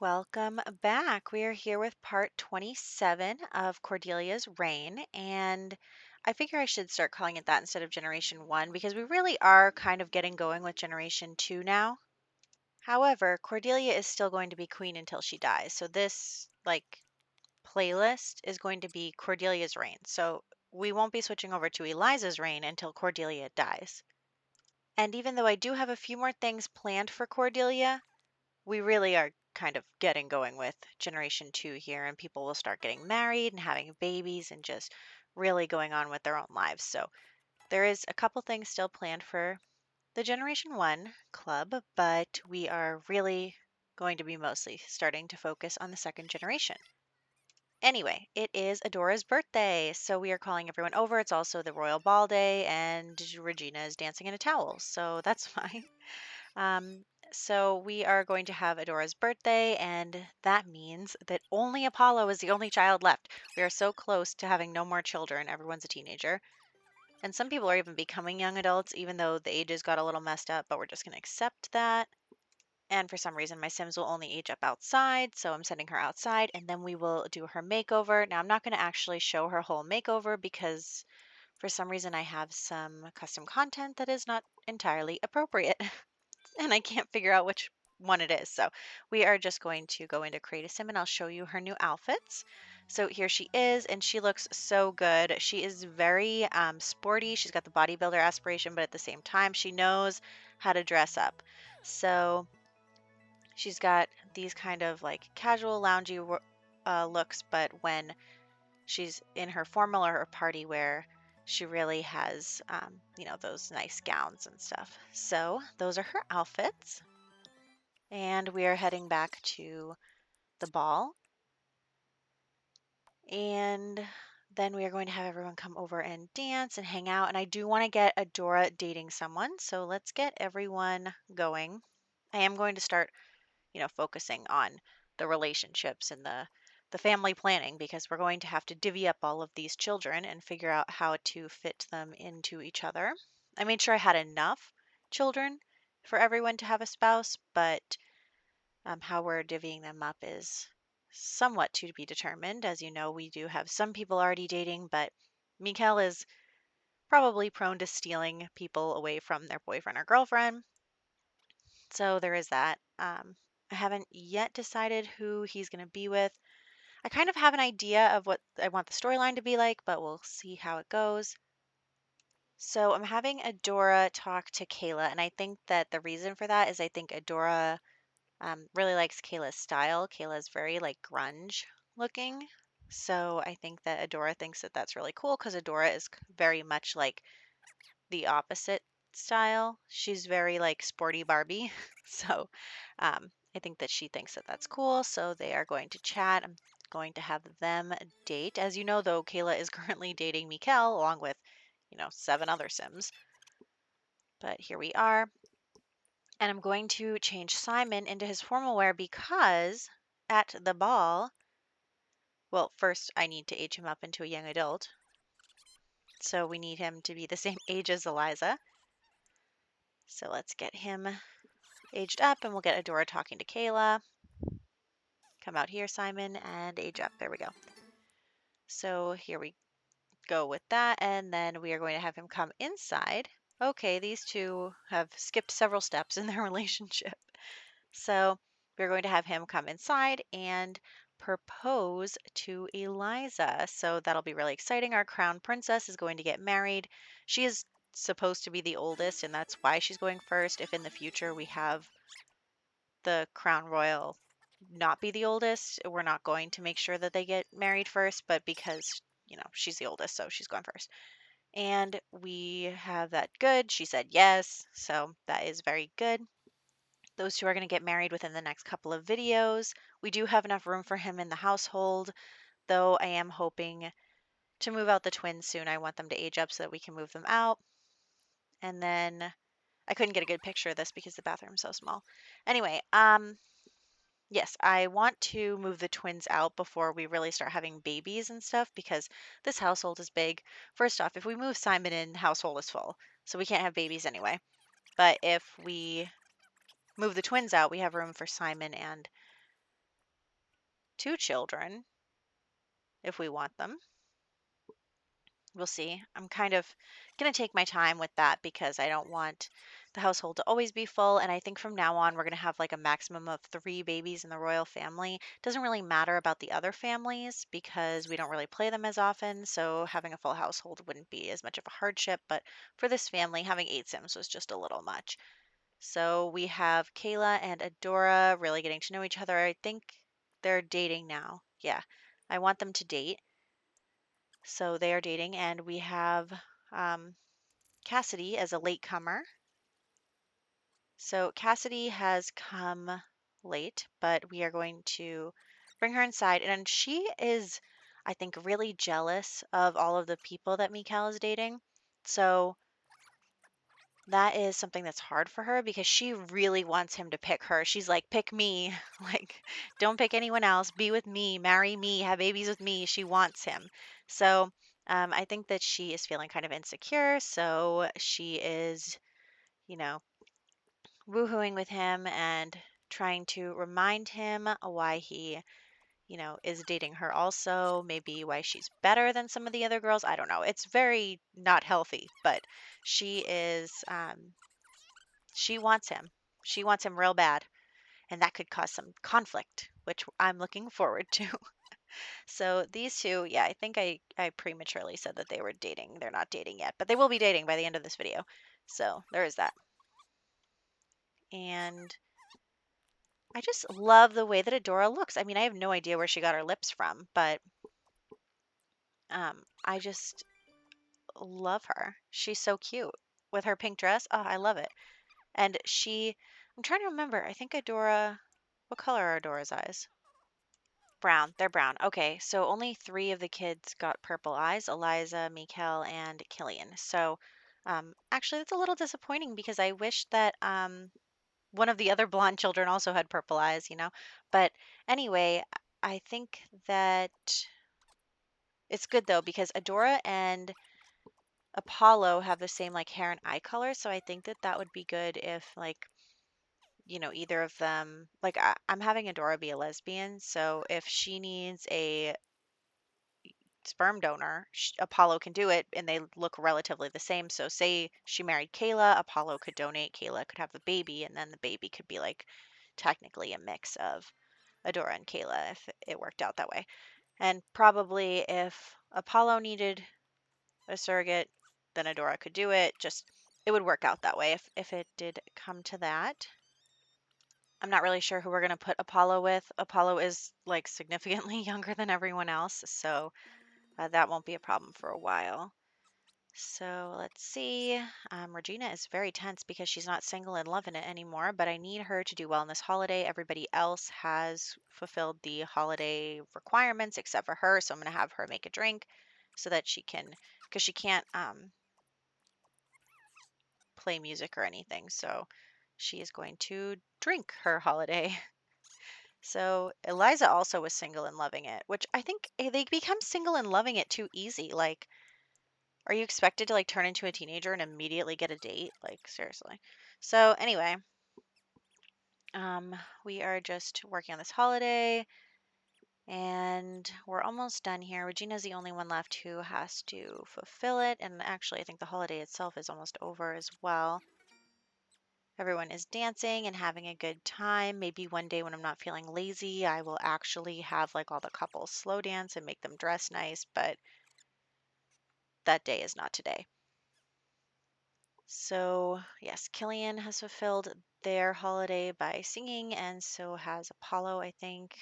Welcome back. We are here with part 27 of Cordelia's Reign, and I figure I should start calling it that instead of Generation 1 because we really are kind of getting going with Generation 2 now. However, Cordelia is still going to be queen until she dies. So this playlist is going to be Cordelia's Reign. So we won't be switching over to Eliza's reign until Cordelia dies. And even though I do have a few more things planned for Cordelia, we really are kind of getting going with Generation 2 here, and people will start getting married and having babies and just really going on with their own lives. So there is a couple things still planned for the Generation 1 club, but we are really going to be mostly starting to focus on the second generation. Anyway, it is Adora's birthday, so we are calling everyone over. It's also the royal ball day, and Regina is dancing in a towel, so that's fine. Um, so we are going to have Adora's birthday, and that means that only Apollo is the only child left. We are so close to having no more children. Everyone's a teenager. And some people are even becoming young adults, even though the ages got a little messed up, but we're just going to accept that. And for some reason, my Sims will only age up outside, so I'm sending her outside, and then we will do her makeover. Now, I'm not going to actually show her whole makeover because for some reason I have some custom content that is not entirely appropriate. And I can't figure out which one it is. So we are just going to go into Create a Sim and I'll show you her new outfits. So here she is, and she looks so good. She is very sporty. She's got the bodybuilder aspiration, but at the same time, she knows how to dress up. So she's got these kind of like casual, loungy looks, but when she's in her formal or her party wear, she really has, those nice gowns and stuff. So those are her outfits. And we are heading back to the ball. And then we are going to have everyone come over and dance and hang out. And I do want to get Adora dating someone. So let's get everyone going. I am going to start, focusing on the relationships and the family planning because we're going to have to divvy up all of these children and figure out how to fit them into each other. I made sure I had enough children for everyone to have a spouse, but how we're divvying them up is somewhat to be determined. As you know, we do have some people already dating, but Mikkel is probably prone to stealing people away from their boyfriend or girlfriend. So there is that. I haven't yet decided who he's going to be with. I kind of have an idea of what I want the storyline to be like, but we'll see how it goes. So I'm having Adora talk to Kayla, and I think that the reason for that is I think Adora really likes Kayla's style. Kayla's very like grunge looking. So I think that Adora thinks that that's really cool because Adora is very much like the opposite style. She's very like sporty Barbie. So I think that she thinks that that's cool. So they are going to chat. I'm going to have them date. As you know, though, Kayla is currently dating Mikkel along with, 7 other Sims. But here we are. And I'm going to change Simon into his formal wear because at the ball, well, first I need to age him up into a young adult. So we need him to be the same age as Eliza. So let's get him aged up and we'll get Adora talking to Kayla. Come out here, Simon, and age up. There we go. So here we go with that. And then we are going to have him come inside. Okay, these two have skipped several steps in their relationship. So we're going to have him come inside and propose to Eliza. So that'll be really exciting. Our crown princess is going to get married. She is supposed to be the oldest, and that's why she's going first. If in the future we have the crown royal not be the oldest, we're not going to make sure that they get married first, but because, she's the oldest, so she's going first. And we have that good. She said yes, so that is very good. Those two are going to get married within the next couple of videos. We do have enough room for him in the household, though I am hoping to move out the twins soon. I want them to age up so that we can move them out. And then I couldn't get a good picture of this because the bathroom's so small. Anyway, yes, I want to move the twins out before we really start having babies and stuff because this household is big. First off, if we move Simon in, the household is full, so we can't have babies anyway. But if we move the twins out, we have room for Simon and 2 children if we want them. We'll see. I'm kind of going to take my time with that because I don't want the household to always be full. And I think from now on, we're going to have like a maximum of 3 babies in the royal family. Doesn't really matter about the other families because we don't really play them as often. So having a full household wouldn't be as much of a hardship. But for this family, having 8 Sims was just a little much. So we have Kayla and Adora really getting to know each other. I think they're dating now. Yeah. I want them to date. So they are dating, and we have um, Cassidy as a latecomer. So Cassidy has come late, but we are going to bring her inside. And she is, I think, really jealous of all of the people that Mikal is dating. So that is something that's hard for her because she really wants him to pick her. She's like, pick me. Like, don't pick anyone else. Be with me, marry me, have babies with me. She wants him. So I think that she is feeling kind of insecure. So she is, you know, woohooing with him and trying to remind him why he, is dating her also, maybe why she's better than some of the other girls. I don't know. It's very not healthy, but she is she wants him. She wants him real bad, and that could cause some conflict, which I'm looking forward to. So these two, yeah, I think I prematurely said that they were dating. They're not dating yet, but they will be dating by the end of this video. So there is that. And I just love the way that Adora looks. I mean, I have no idea where she got her lips from, but I just love her. She's so cute with her pink dress. Oh, I love it. And I'm trying to remember. I think Adora, what color are Adora's eyes? Brown. They're brown. Okay, so only 3 of the kids got purple eyes, Eliza, Mikel, and Killian. So actually, that's a little disappointing because I wish that one of the other blonde children also had purple eyes. But anyway, I think that it's good though because Adora and Apollo have the same like hair and eye color. So I think that that would be good if like either of them, like I'm having Adora be a lesbian, so if she needs a sperm donor, Apollo can do it, and they look relatively the same. So say she married Kayla, Apollo could donate, Kayla could have the baby, and then the baby could be like technically a mix of Adora and Kayla if it worked out that way. And probably if Apollo needed a surrogate, then Adora could do it. Just it would work out that way if it did come to that. I'm not really sure who we're going to put Apollo with. Apollo is like significantly younger than everyone else, so that won't be a problem for a while. So let's see. Regina is very tense because she's not single and loving it anymore, but I need her to do well in this holiday. Everybody else has fulfilled the holiday requirements except for her, so I'm going to have her make a drink so that she can, because she can't play music or anything, so she is going to drink her holiday. So Eliza also was single and loving it, which I think they become single and loving it too easy. Like, are you expected to like turn into a teenager and immediately get a date? Like, seriously. So anyway, we are just working on this holiday and we're almost done here. Regina's the only one left who has to fulfill it. And actually, I think the holiday itself is almost over as well. Everyone is dancing and having a good time. Maybe one day when I'm not feeling lazy, I will actually have like all the couples slow dance and make them dress nice, but that day is not today. So, yes, Killian has fulfilled their holiday by singing, and so has Apollo, I think.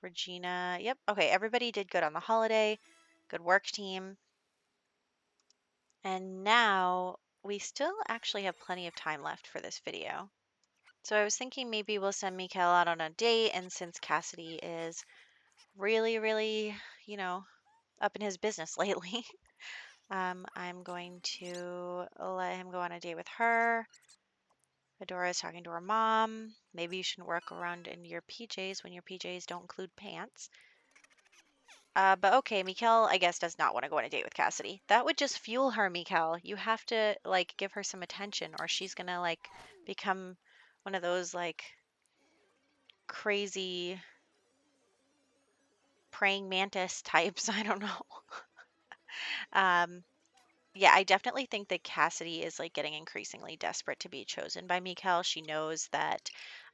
Regina, yep. Okay, everybody did good on the holiday. Good work, team. And now we still actually have plenty of time left for this video. So I was thinking maybe we'll send Mikael out on a date, and since Cassidy is really, really, up in his business lately, I'm going to let him go on a date with her. Adora is talking to her mom. Maybe you shouldn't work around in your PJs when your PJs don't include pants. But okay, Mikael, I guess, does not want to go on a date with Cassidy. That would just fuel her, Mikael. You have to, like, give her some attention, or she's gonna, like, become one of those, like, crazy praying mantis types. I don't know. Um, yeah, I definitely think that Cassidy is like getting increasingly desperate to be chosen by Mikhail. She knows that,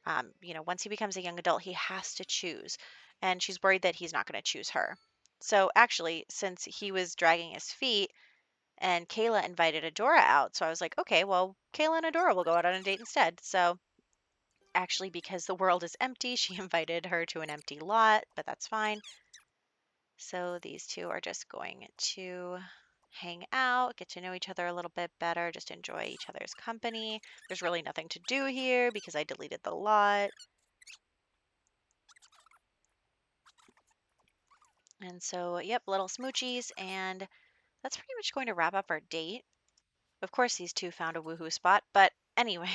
once he becomes a young adult, he has to choose, and she's worried that he's not going to choose her. So actually, since he was dragging his feet, and Kayla invited Adora out, so I was like, okay, well, Kayla and Adora will go out on a date instead. So actually, because the world is empty, she invited her to an empty lot, but that's fine. So these two are just going to hang out, get to know each other a little bit better, just enjoy each other's company. There's really nothing to do here because I deleted the lot. And so, yep, little smoochies, and that's pretty much going to wrap up our date. Of course, these two found a woohoo spot, but anyway,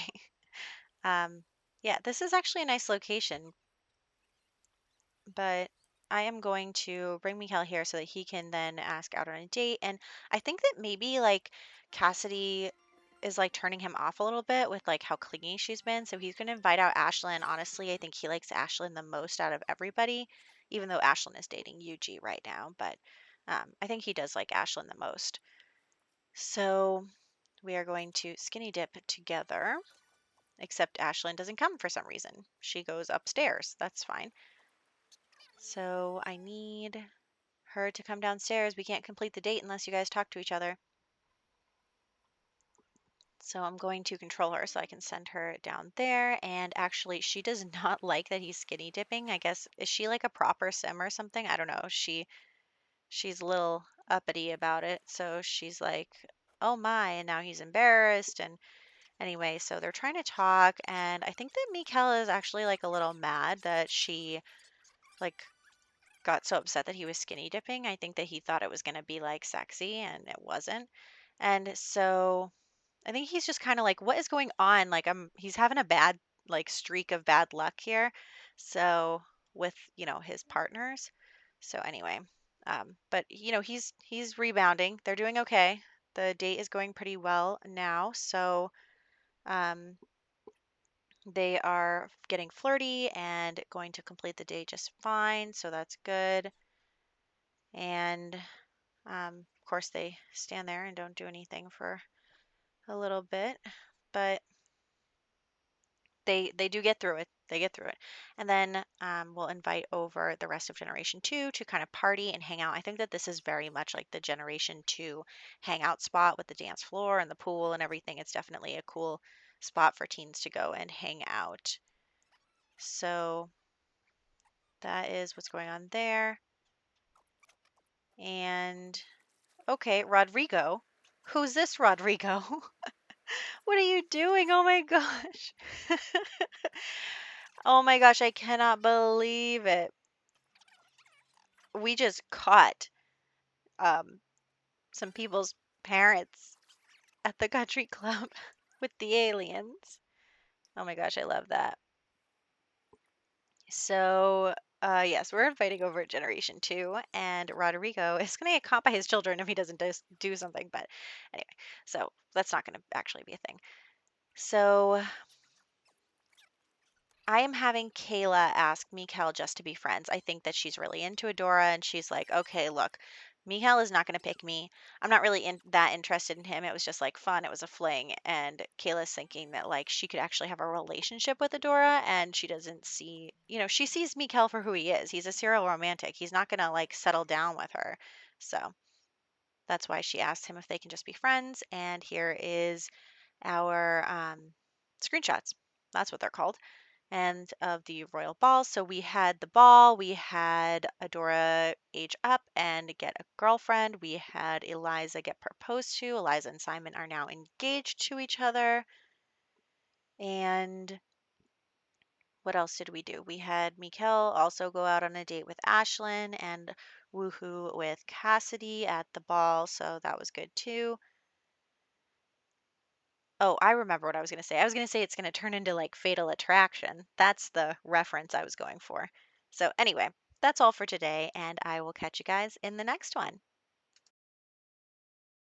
um, yeah, this is actually a nice location. But I am going to bring Mikael here so that he can then ask out on a date. And I think that maybe like Cassidy is like turning him off a little bit with like how clingy she's been. So he's going to invite out Ashlyn. Honestly, I think he likes Ashlyn the most out of everybody, even though Ashlyn is dating Yuji right now. But I think he does like Ashlyn the most. So we are going to skinny dip together, except Ashlyn doesn't come for some reason. She goes upstairs. That's fine. So I need her to come downstairs. We can't complete the date unless you guys talk to each other. So I'm going to control her so I can send her down there. And actually, she does not like that he's skinny dipping. I guess, is she like a proper sim or something? I don't know. She's a little uppity about it. So she's like, oh my, and now he's embarrassed. And anyway, so they're trying to talk. And I think that Mikkel is actually like a little mad that she like got so upset that he was skinny dipping. I think that he thought it was going to be like sexy and it wasn't. And so I think he's just kind of like, what is going on? Like he's having a bad like streak of bad luck here. So with, his partners. So anyway, but he's rebounding. They're doing okay. The date is going pretty well now. So um they are getting flirty and going to complete the date just fine. So that's good. And of course, they stand there and don't do anything for a little bit, but they do get through it. They get through it, and then we'll invite over the rest of Generation Two to kind of party and hang out. I think that this is very much like the Generation Two hangout spot with the dance floor and the pool and everything. It's definitely a cool spot for teens to go and hang out. So that is what's going on there. And okay, Rodrigo. Who's this Rodrigo? What are you doing? Oh my gosh. Oh my gosh, I cannot believe it. We just caught um some people's parents at the country club with the aliens. Oh my gosh, I love that. So, yes, we're inviting over Generation 2, and Rodrigo is going to get caught by his children if he doesn't do something. But anyway, so that's not going to actually be a thing. So I am having Kayla ask Mikhail just to be friends. I think that she's really into Adora, and she's like, okay, look, Mikhail is not going to pick me. I'm not really that interested in him. It was just like fun. It was a fling. And Kayla's thinking that like she could actually have a relationship with Adora, and she doesn't see, she sees Mikhail for who he is. He's a serial romantic. He's not going to like settle down with her. So that's why she asked him if they can just be friends. And here is our screenshots. That's what they're called, and of the royal ball. So we had the ball, we had Adora age up and get a girlfriend, we had Eliza get proposed to. Eliza and Simon are now engaged to each other. And what else did we do? We had Mikkel also go out on a date with Ashlyn and woohoo with Cassidy at the ball, so that was good too. Oh, I remember what I was going to say. I was going to say it's going to turn into like Fatal Attraction. That's the reference I was going for. So, anyway, that's all for today, and I will catch you guys in the next one.